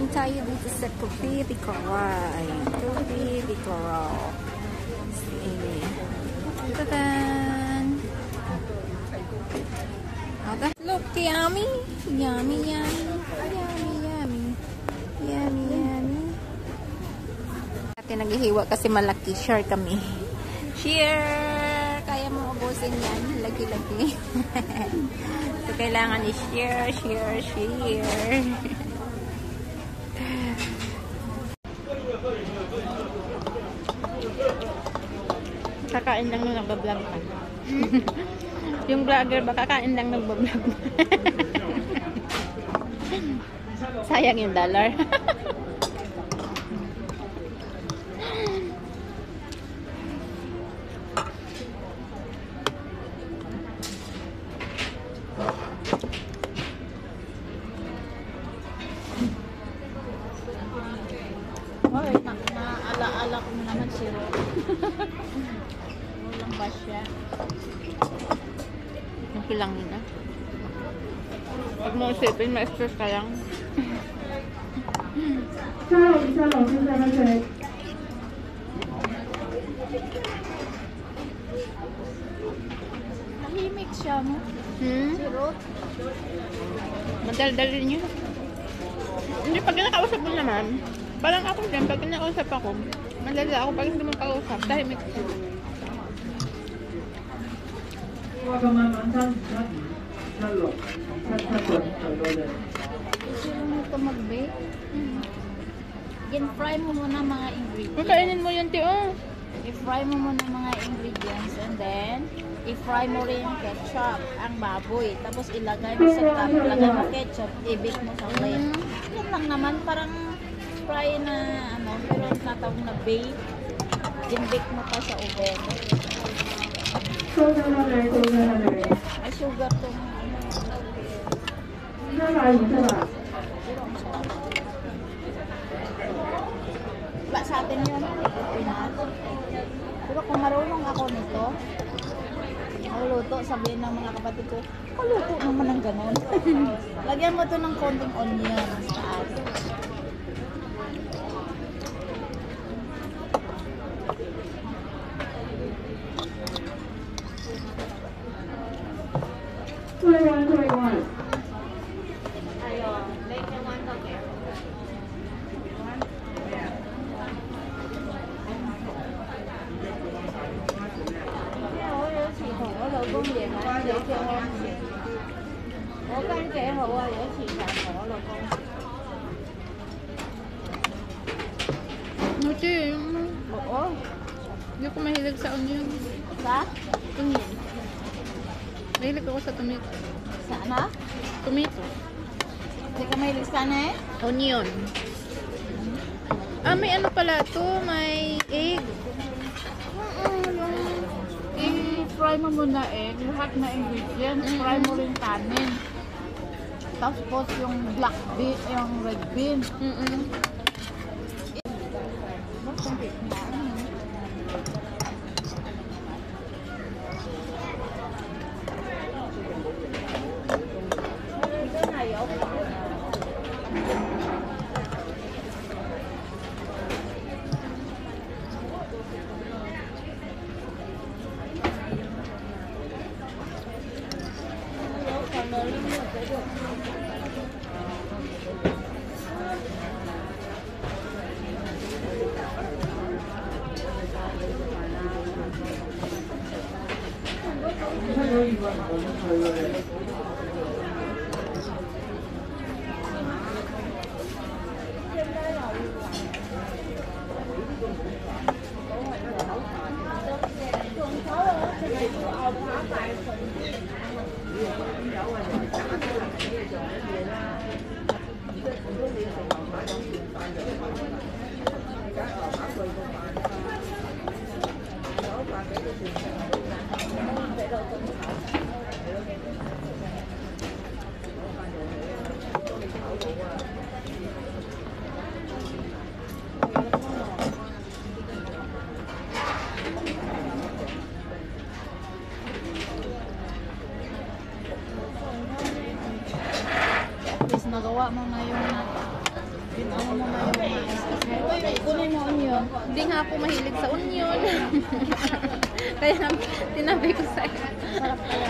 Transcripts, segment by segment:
Kain tayo dito sa Coffee Coral. Ayan, Coffee Coral. Tadan! Look, yummy! Yummy, yummy! Yummy, yummy! Yummy, yummy! Ate naghihiwa kasi malaki. Share kami. Share! Kaya mo ubusin yan. Lagi-lagi. So, kailangan i-share, share, share. Kakain lang nung nagbablog ka. Yung vlogger ba, kakain lang nagbablog. Sayang yung dollar. Hoy, naala-ala ko naman si Ro. Walang ba siya? Okay lang nila. Pag mo isipin, ma-stress ka lang. Tahimik siya mo. Si Ro. Madaldalin niyo. Hindi, pag nakausap mo naman, parang ako din, pag nakausap ako, madala ako pag hindi mo kausap, tahimik ko. Gusto mo ito mag-bake? Fry mo muna mga ingredients. Kainin mo yan, Tio. I-fry mo muna mga ingredients and then i-fry mo rin yung ketchup, ang baboy. Tapos ilagay mo sa cup, ilagay mo ketchup, i-bake mo sa plate. Yan lang naman, parang fry na ano, pero natawag na bake. Bake mo pa sa oven. Ay, sugar to. Wala sa atin yun. Pero kung marunong ako nito, maluto, sabihin ng mga kapatid ko, maluto naman ng ganon. Lagyan mo to ng konting onion sa atin. Nuti, Oo. hindi ko mahilig sa onion. Sa? Onion. Mahilig ako sa tomato. Sana? Tomato. Hindi ka mahilig sana eh? Onion. Ah, may ano pala to? May egg. I-fry mo muna egg, lahat na ingredients, fry mo rin kanin. Tapos yung black bean, yung red bean. Nagawa mo na yung mo na yung mais. Tapos kunin mo onion. Hindi nga ako mahilig sa onion. Kaya tinabi ko sa'yo. Sarap kaya.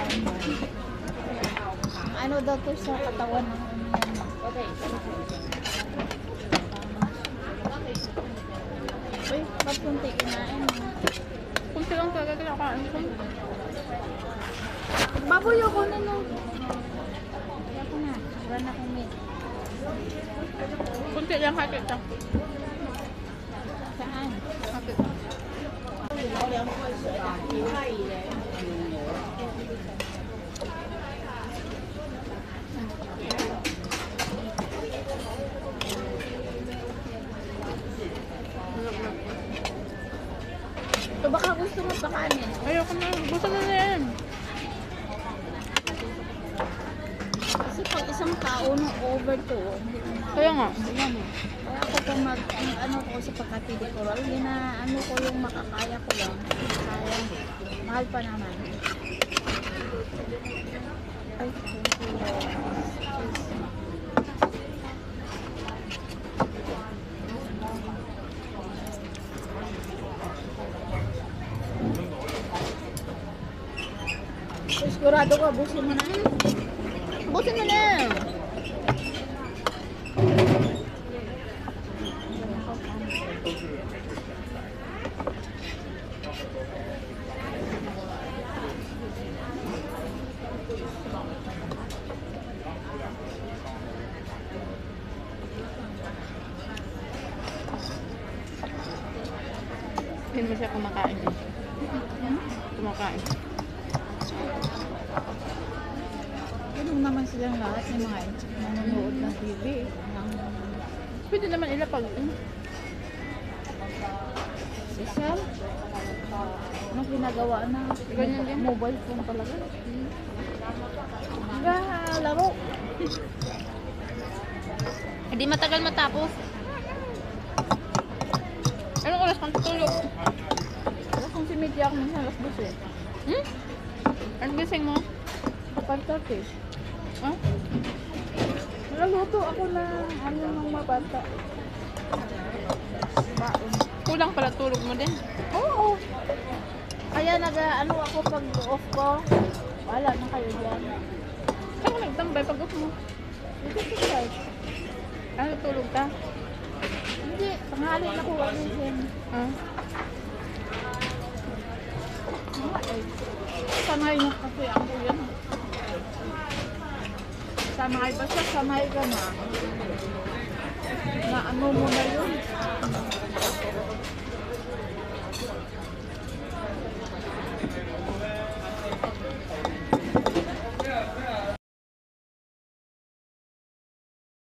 Ano daw to sa katawan ng onion? Okay. Uy, ba't kunti kinain mo? Kunti lang talaga kinakain ko. Baboy ako na no. Kaya ko na. Wala na akong meat. Kunti lang hakit lang. Saan? Hakit. So baka gusto mo pa kanin. Ayoko na. Gusto na yan. Kasi pag isang tao no over to, hindi ko na. Kaya nga. Ayan mo. Kaya ako kung ano ko sa pagkatili ko, ano ko yung makakaya ko lang. Kaya, mahal pa naman. Ay, thank you, Lord. Sigurado ka, busin mo na. Busin mo na. Hindi mo siya kumakain. Kumakain. Ganun naman silang lahat ng mga nanonood ng TV. Pwede naman ilapag. Si Sal, anong ginagawa na? Ganyan din. Mobile phone talaga. Laro. Hindi matagal matapos. Anong oras kang tutulog? Alas kung si Media ako minsan alas 12 eh. Hmm? Anong gising mo? 5:30. Huh? Nalaluto ako ng ano ng mabata. Baon. Kulang pala tulog mo din. Oo. Kaya ano ako pag off ko. Wala na kayo dyan. Saan ka nagtambay pag off mo? Dito sa side. Ano tulog ka? Hindi. Tanghali na ko alisin. Ah. Sanay na kasi ako yan. Sanay basta sanay ka na. Na ano mo na yun.